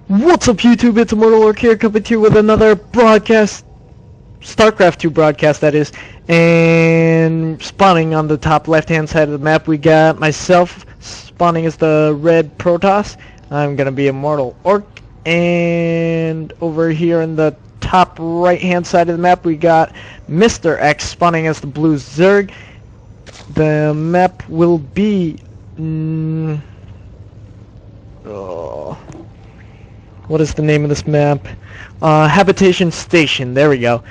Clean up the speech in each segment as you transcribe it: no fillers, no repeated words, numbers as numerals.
What's up YouTube, it's Immortal Orc here, coming to you with another broadcast, StarCraft 2 broadcast that is, and spawning on the top left hand side of the map we got myself spawning as the red Protoss. I'm gonna be Immortal Orc, and over here in the top right hand side of the map we got Mr. X spawning as the blue Zerg. The map will be... what is the name of this map? Habitation Station, there we go.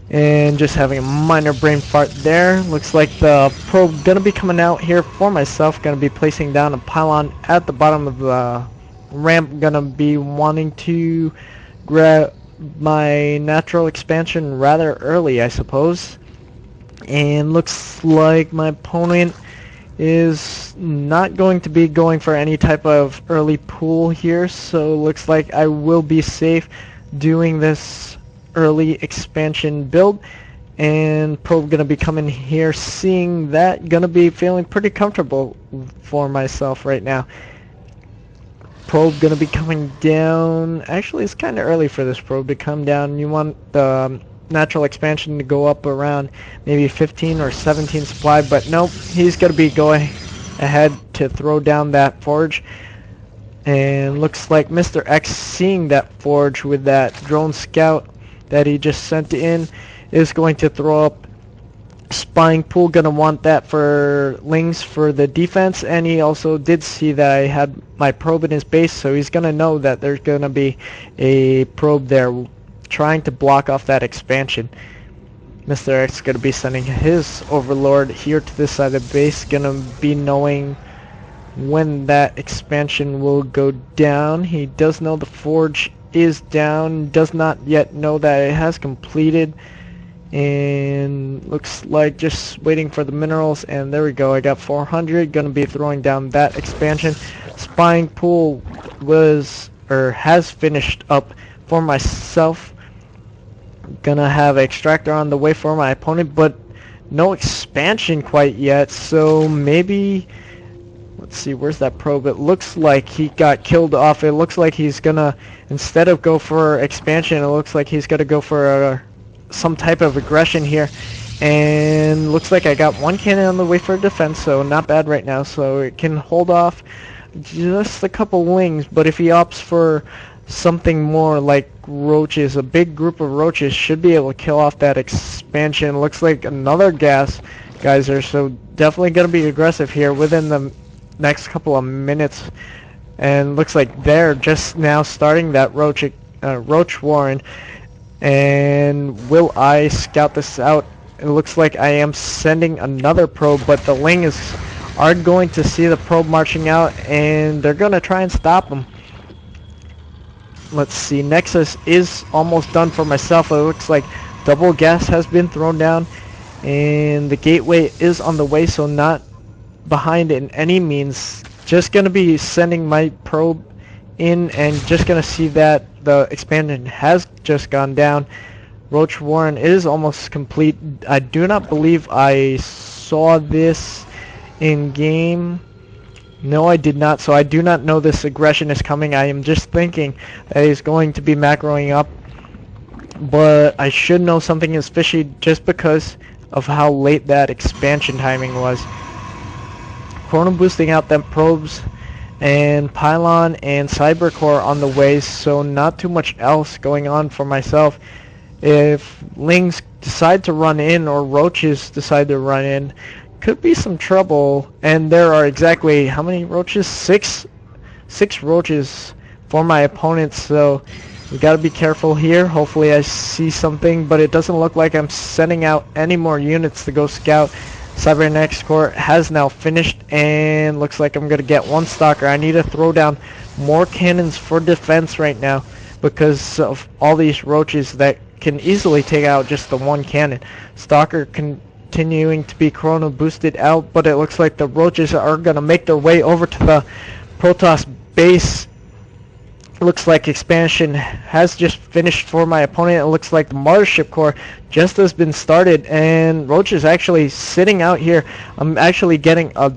And just having a minor brain fart there. Looks like the probe gonna be coming out here for myself. Gonna be placing down a pylon at the bottom of the ramp. Gonna be wanting to grab my natural expansion rather early, I suppose. And looks like my opponent is not going to be going for any type of early pool here, so looks like I will be safe doing this early expansion build. And probe gonna be coming here, seeing that, gonna be feeling pretty comfortable for myself right now. Probe gonna be coming down. Actually, it's kind of early for this probe to come down. You want the natural expansion to go up around maybe 15 or 17 supply, but nope, he's gonna be going ahead to throw down that forge. And looks like Mr. X, seeing that forge with that drone scout that he just sent in, is going to throw up spying pool. Gonna want that for Lings for the defense, and he also did see that I had my probe in his base, so he's gonna know that there's gonna be a probe there trying to block off that expansion. Mr. X is going to be sending his overlord here to this side of the base, going to be knowing when that expansion will go down. He does know the forge is down, does not yet know that it has completed, and looks like just waiting for the minerals. And there we go, I got 400, going to be throwing down that expansion. Spying pool has finished up for myself. Gonna have extractor on the way for my opponent, but no expansion quite yet, so maybe, let's see, where's that probe? It looks like he got killed off. It looks like he's gonna, instead of go for expansion, it looks like he's gonna go for some type of aggression here. And looks like I got one cannon on the way for defense, so not bad right now, so it can hold off just a couple wings. But if he opts for something more like roaches, a big group of roaches should be able to kill off that expansion. Looks like another gas geyser, so definitely going to be aggressive here within the next couple of minutes. And looks like they're just now starting that roach warren. And will I scout this out? It looks like I am sending another probe, but the Ling are going to see the probe marching out, and they're going to try and stop them. Let's see, Nexus is almost done for myself. It looks like double gas has been thrown down, and the gateway is on the way, so not behind in any means. Just gonna be sending my probe in and just gonna see that the expansion has just gone down. Roach Warren is almost complete. I do not believe I saw this in game. No, I did not, so I do not know this aggression is coming. I am just thinking that he's going to be macroing up, but I should know something is fishy just because of how late that expansion timing was. Chrono boosting out them probes, and pylon and cyber core on the way, so not too much else going on for myself. If Lings decide to run in, or roaches decide to run in, could be some trouble. And there are exactly how many roaches? Six roaches for my opponent, so we gotta be careful here. Hopefully I see something, but it doesn't look like I'm sending out any more units to go scout. Cybernetics core has now finished, and looks like I'm gonna get one stalker. I need to throw down more cannons for defense right now because of all these roaches that can easily take out just the one cannon. Stalker continuing to be chrono boosted out, but it looks like the roaches are gonna make their way over to the Protoss base. Looks like expansion has just finished for my opponent. It looks like the Mothership Core just has been started, and Roach is actually sitting out here. I'm actually getting a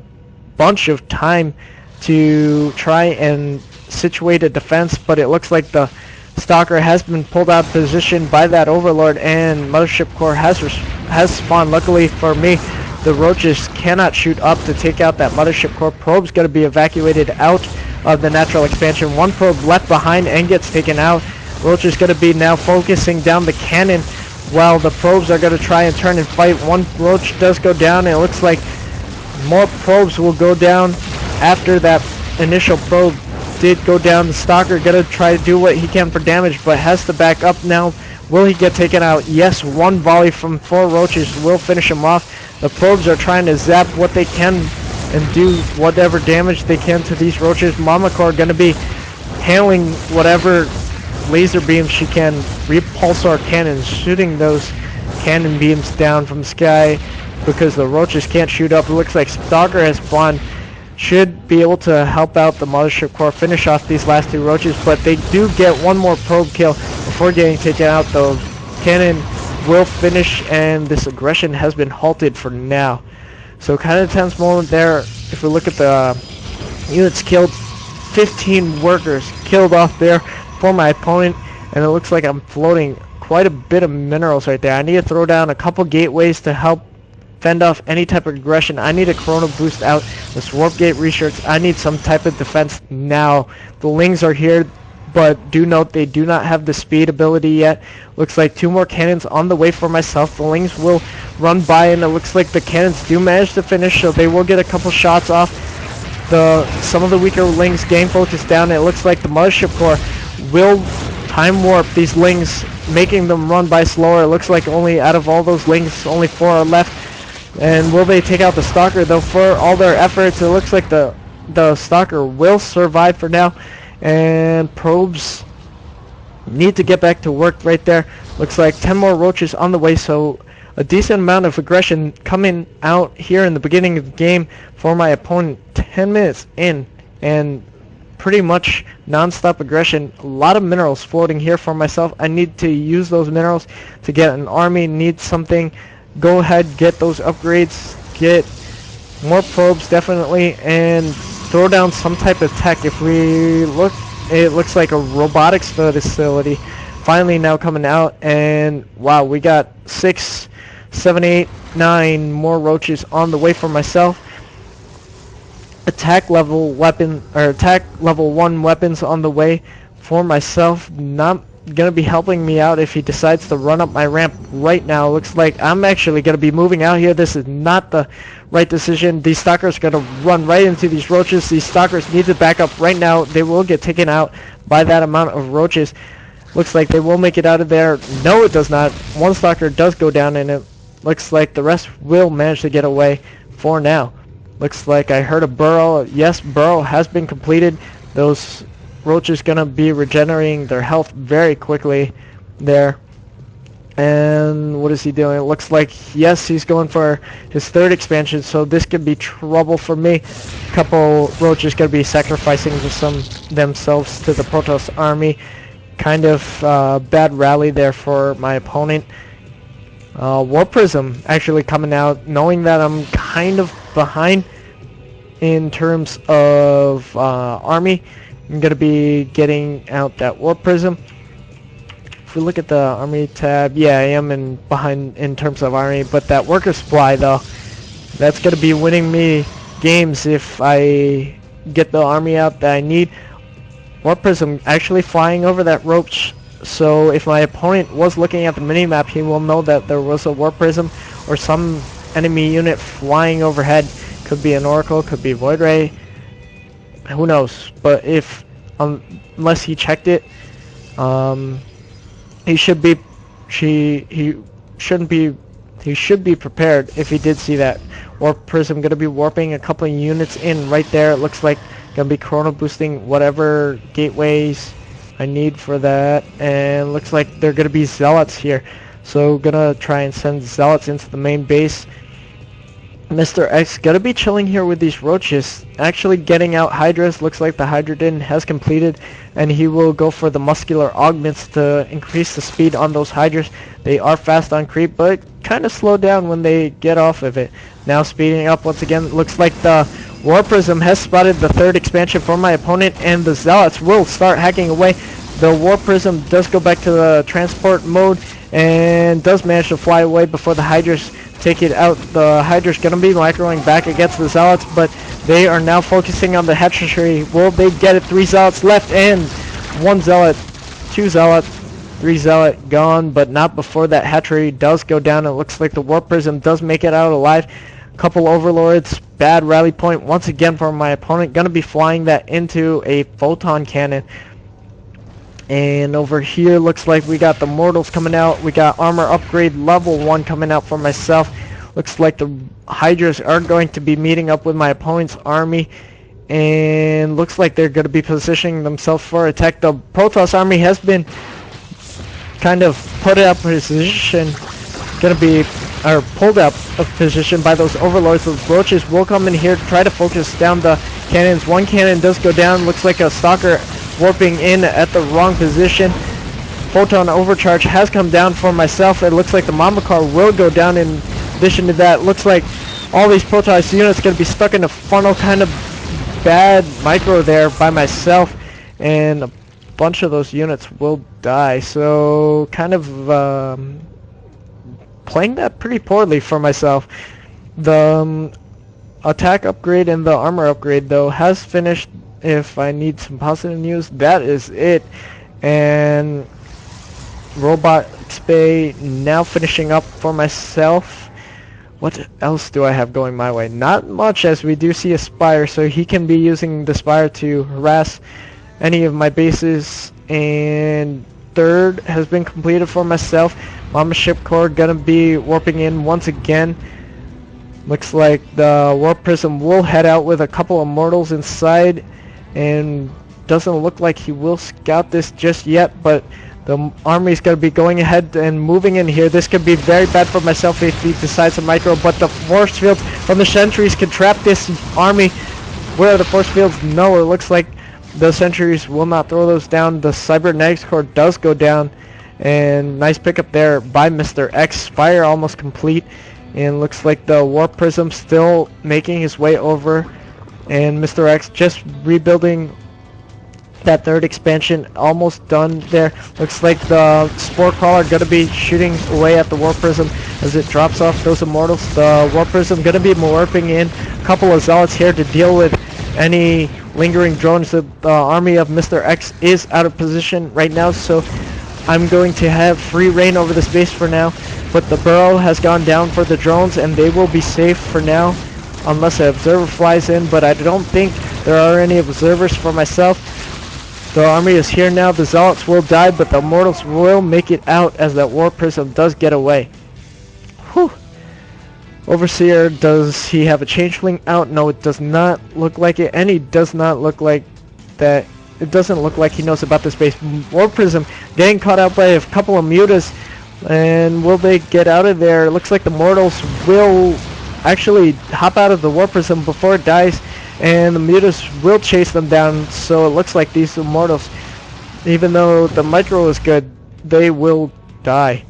bunch of time to try and situated defense, but it looks like the Stalker has been pulled out of position by that Overlord, and Mothership Core has spawned. Luckily for me, the Roaches cannot shoot up to take out that Mothership Core. Probe's going to be evacuated out of the natural expansion. One probe left behind and gets taken out. Roach is going to be now focusing down the cannon while the probes are going to try and turn and fight. One Roach does go down, and it looks like more probes will go down after that initial probe did go down. The Stalker going to try to do what he can for damage, but has to back up now. Will he get taken out? Yes, one volley from 4 Roaches will finish him off. The probes are trying to zap what they can and do whatever damage they can to these Roaches. Mama Core going to be handling whatever laser beams she can. Repulsor cannons, shooting those cannon beams down from the sky because the Roaches can't shoot up. It looks like Stalker has spawned. Should be able to help out the Mothership Core finish off these last 2 Roaches, but they do get one more probe kill before getting taken out. The cannon will finish, and this aggression has been halted for now. So kind of tense moment there. If we look at the units killed, 15 workers killed off there for my opponent, and it looks like I'm floating quite a bit of minerals right there. I need to throw down a couple gateways to help fend off any type of aggression. I need a Chrono boost out this warp gate research. I need some type of defense now. The Lings are here, but do note they do not have the speed ability yet. Looks like 2 more cannons on the way for myself. The Lings will run by, and it looks like the cannons do manage to finish, so they will get a couple shots off. Some of the weaker Lings gain focus down. It looks like the Mothership Core will time warp these Lings, making them run by slower. It looks like only out of all those Lings, only 4 are left. And will they take out the Stalker? Though for all their efforts, it looks like the Stalker will survive for now. And probes need to get back to work right there. Looks like 10 more Roaches on the way, so a decent amount of aggression coming out here in the beginning of the game for my opponent. 10 minutes in, and pretty much non-stop aggression. A lot of minerals floating here for myself. I need to use those minerals to get an army. Need something. Go ahead, get those upgrades, get more probes definitely, and throw down some type of tech. If we look, it looks like a robotics facility finally now coming out, and wow, we got 6, 7, 8, 9 more Roaches on the way for myself. Attack level 1 weapons on the way for myself. Not gonna be helping me out if he decides to run up my ramp right now. Looks like I'm actually gonna be moving out here. This is not the right decision. These Stalkers are gonna run right into these Roaches. These Stalkers need to back up right now. They will get taken out by that amount of Roaches. Looks like they will make it out of there. No, it does not. One Stalker does go down, and it looks like the rest will manage to get away for now. Looks like I heard a burrow. Yes, burrow has been completed. Those Roaches gonna be regenerating their health very quickly there. And what is he doing? It looks like, yes, he's going for his 3rd expansion, so this could be trouble for me. A couple Roaches gonna be sacrificing themselves to the Protoss army. Kind of bad rally there for my opponent. War Prism actually coming out, knowing that I'm kind of behind in terms of army. I'm going to be getting out that War Prism. If we look at the army tab, yeah, I am behind in terms of army, but that worker supply though, that's going to be winning me games if I get the army out that I need. War Prism actually flying over that Roach, so if my opponent was looking at the mini-map, he will know that there was a War Prism or some enemy unit flying overhead. Could be an Oracle, could be Void Ray, who knows? But if unless he checked it, he should be prepared if he did see that Warp Prism. Gonna be warping a couple of units in right there. It looks like gonna be chrono boosting whatever gateways I need for that, and looks like they're gonna be zealots here, so gonna try and send zealots into the main base. Mr. X gonna be chilling here with these Roaches, actually getting out Hydras. Looks like the Hydradin has completed, and he will go for the muscular augments to increase the speed on those Hydras. They are fast on creep, but kind of slow down when they get off of it. Now speeding up once again. Looks like the War Prism has spotted the third expansion for my opponent, and the Zealots will start hacking away. The War Prism does go back to the transport mode and does manage to fly away before the Hydras take it out. The Hydra's gonna be microing back against the Zealots, but they are now focusing on the hatchery. Will they get it? 3 Zealots left, and 1 Zealot, 2 Zealot, 3 Zealot gone, but not before that hatchery does go down. It looks like the War Prism does make it out alive. Couple Overlords, bad rally point once again for my opponent. Gonna be flying that into a photon cannon. And over here looks like we got the Mortals coming out. We got armor upgrade level 1 coming out for myself. Looks like the Hydras are going to be meeting up with my opponent's army. And looks like they're going to be positioning themselves for attack. The Protoss army has been kind of put up position. Going to be pulled up of position by those Overlords. Those Roaches will come in here to try to focus down the cannons. 1 cannon does go down. Looks like a Stalker warping in at the wrong position. Photon overcharge has come down for myself. It looks like the Mamba car will go down. In addition to that, looks like all these Protoss units going to be stuck in a funnel, kind of bad micro there by myself, and a bunch of those units will die. So kind of playing that pretty poorly for myself. The attack upgrade and the armor upgrade though has finished. If I need some positive news, that is it. And Robot Spay now finishing up for myself. What else do I have going my way? Not much, as we do see a Spire, so he can be using the Spire to harass any of my bases. And third has been completed for myself. Mama Ship Corps gonna be warping in once again. Looks like the Warp Prism will head out with a couple of Mortals inside, and doesn't look like he will scout this just yet, but the army's going to be going ahead and moving in here. This could be very bad for myself if he decides to micro, but the force fields from the sentries can trap this army. Where are the force fields? No, it looks like the sentries will not throw those down. The Cybernetics Core does go down, and nice pickup there by Mr. X. Spire almost complete, and looks like the Warp Prism still making his way over. And Mr. X just rebuilding that third expansion, almost done there. Looks like the Spore Crawler going to be shooting away at the Warp Prism as it drops off those Immortals. The Warp Prism going to be warping in. A couple of Zealots here to deal with any lingering drones. The army of Mr. X is out of position right now, so I'm going to have free reign over this base for now. But the Burrow has gone down for the drones, and they will be safe for now, unless an observer flies in, but I don't think there are any observers for myself. The army is here now. The Zealots will die, but the Immortals will make it out as that War Prism does get away. Whew. Overseer, does he have a Changeling out? No, it does not look like it, and he does not look like that. It doesn't look like he knows about this base. War Prism getting caught out by a couple of Mutas, and will they get out of there? It looks like the Mortals will actually hop out of the War Prism before it dies, and the Mutas will chase them down. So it looks like these Immortals, even though the micro is good, they will die.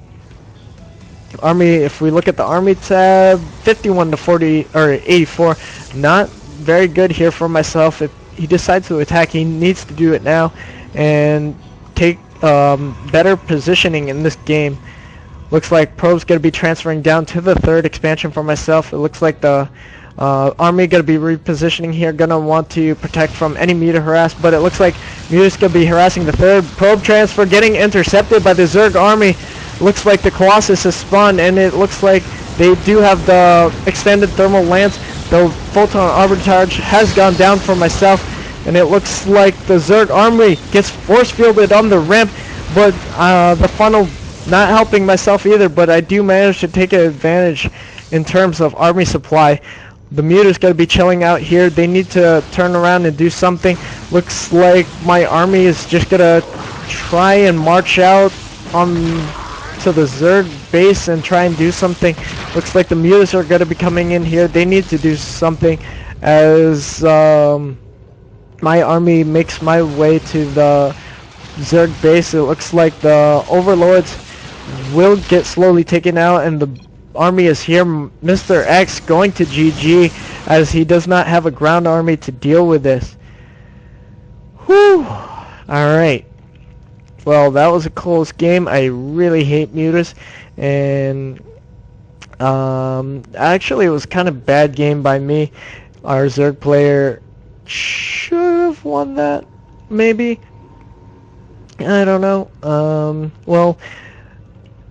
Army, if we look at the army tab, 51 to 40 or 84, not very good here for myself. If he decides to attack, he needs to do it now and take better positioning in this game. Looks like Probe's going to be transferring down to the third expansion for myself. It looks like the army going to be repositioning here, going to want to protect from any Muta harass, but it looks like Muta's going to be harassing the third. Probe transfer getting intercepted by the Zerg army. Looks like the Colossus has spawned, and it looks like they do have the extended thermal lance. The photon arbitrage has gone down for myself, and it looks like the Zerg army gets force fielded on the ramp, but the funnel not helping myself either, but I do manage to take advantage in terms of army supply. The Muta's going to be chilling out here. They need to turn around and do something. Looks like my army is just going to try and march out on to the Zerg base and try and do something. Looks like the Mutas are going to be coming in here. They need to do something as my army makes my way to the Zerg base. It looks like the Overlords will get slowly taken out, and the army is here. Mr. X going to GG as he does not have a ground army to deal with this. Whew. Alright. Well, that was a close game. I really hate mutas, and actually it was kind of bad game by me. Our Zerg player should have won that, maybe. I don't know. Well,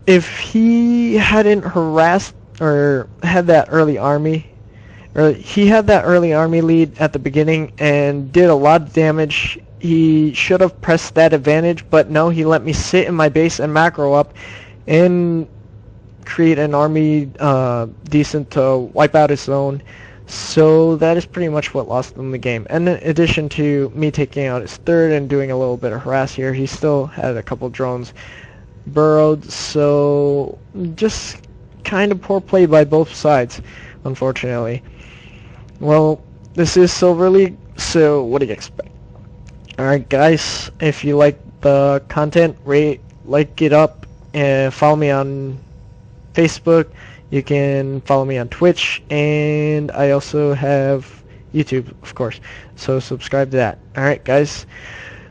if he hadn't harassed or had that early army, or he had that early army lead at the beginning and did a lot of damage, he should have pressed that advantage, but no, he let me sit in my base and macro up and create an army decent to wipe out his zone. So that is pretty much what lost him the game. And in addition to me taking out his third and doing a little bit of harass here, he still had a couple drones burrowed, so just kind of poor play by both sides, unfortunately. Well, this is Silver League, so what do you expect? Alright guys, if you like the content, rate, like it up, and follow me on Facebook. You can follow me on Twitch, and I also have YouTube, of course, so subscribe to that. Alright guys,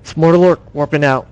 it's Mortal Orc warping out.